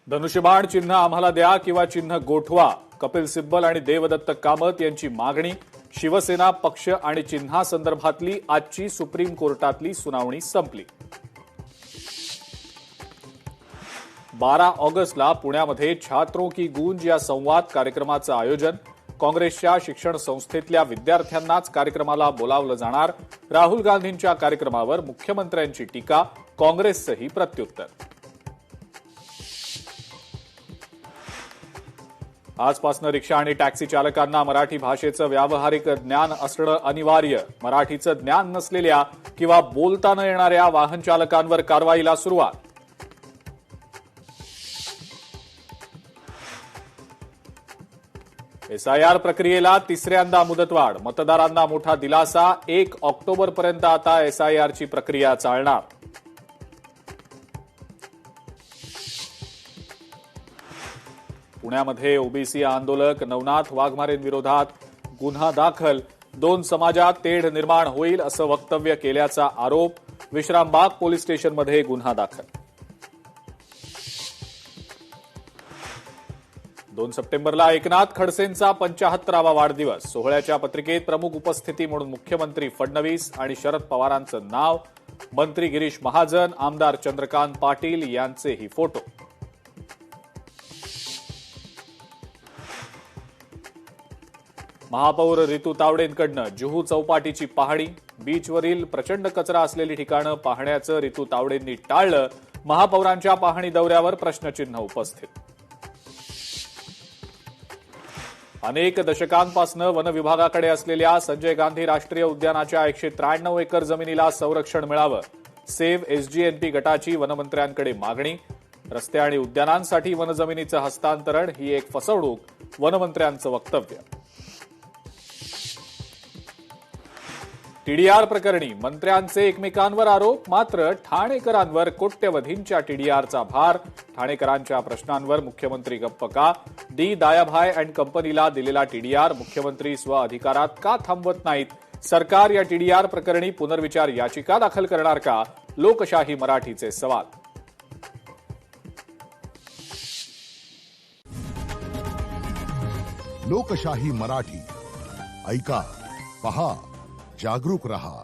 धनुष्यबाण चिन्ह आम्हाला द्या किंवा चिन्ह गोठवा, कपिल सिब्बल आणि देवदत्त कामत यांची मागणी. शिवसेना पक्ष आणि चिन्हासंदर्भातली आजची सुप्रीम कोर्टातली सुनावणी संपली. 12 ऑगस्टला पुण्यामध्ये छात्रों की गूंज या संवाद कार्यक्रमाचं आयोजन. काँग्रेसच्या शिक्षण संस्थेतल्या विद्यार्थ्यांनाच कार्यक्रमाला बोलावलं जाणार. राहुल गांधींच्या कार्यक्रमावर मुख्यमंत्र्यांची टीका, काँग्रेसचंही प्रत्युत्तर. आजपासून रिक्षा आणि टॅक्सी चालकांना मराठी भाषेचं व्यावहारिक ज्ञान असणं अनिवार्य. मराठीचं ज्ञान नसलेल्या किंवा बोलता न येणाऱ्या वाहन चालकांवर कारवाईला सुरुवात. एसआयआर प्रक्रियेला तिसऱ्यांदा मुदतवाढ. मतदारांना मोठा दिलासा. 1 ऑक्टोबरपर्यंत आता एसआयआरची प्रक्रिया चालणार. पुण्यामध्ये ओबीसी आंदोलक नवनाथ वाघमारेंविरोधात गुन्हा दाखल. 2 समाजात तेढ निर्माण होईल असं वक्तव्य केल्याचा आरोप. विश्रामबाग पोलीस स्टेशनमध्ये गुन्हा दाखल. 2 सप्टेंबरला एकनाथ खडसेंचा 75वा वाढदिवस. सोहळ्याच्या पत्रिकेत प्रमुख उपस्थिती म्हणून मुख्यमंत्री फडणवीस आणि शरद पवारांचं नाव. मंत्री गिरीश महाजन, आमदार चंद्रकांत पाटील यांचेही फोटो. महापौर रितू तावडेंकडनं जुहू चौपाटीची पाहणी. बीचवरील प्रचंड कचरा असलेली ठिकाणं पाहण्याचं रितू तावडेंनी टाळलं. महापौरांच्या पाहणी दौऱ्यावर प्रश्नचिन्ह उपस्थित. अनेक दशकांपासून वन विभागाकडे असलेल्या संजय गांधी राष्ट्रीय उद्यानाच्या 193 एकर जमिनीला संरक्षण मिळावं. सेव्ह एसजीएनपी गटाची वनमंत्र्यांकडे मागणी. रस्ते आणि उद्यानांसाठी वनजमिनीचं हस्तांतरण ही एक फसवणूक, वनमंत्र्यांचं वक्तव्य. टीडीआर प्रकरणी मंत्र्यांचे एकमेकांवर आरोप. मात्र ठाणेकरांवर कोट्यवधींच्या टीडीआरचा भार. ठाणेकरांच्या प्रश्नांवर मुख्यमंत्री गप्प का? डी दायाभाय अँड कंपनीला दिलेला टीडीआर मुख्यमंत्री स्वअधिकारात का थांबवत नाहीत? सरकार या टीडीआर प्रकरणी पुनर्विचार याचिका दाखल करणार का? लोकशाही मराठीचे सवाल. लोकशाही मराठी ऐका, पहा, जागरूक रहा.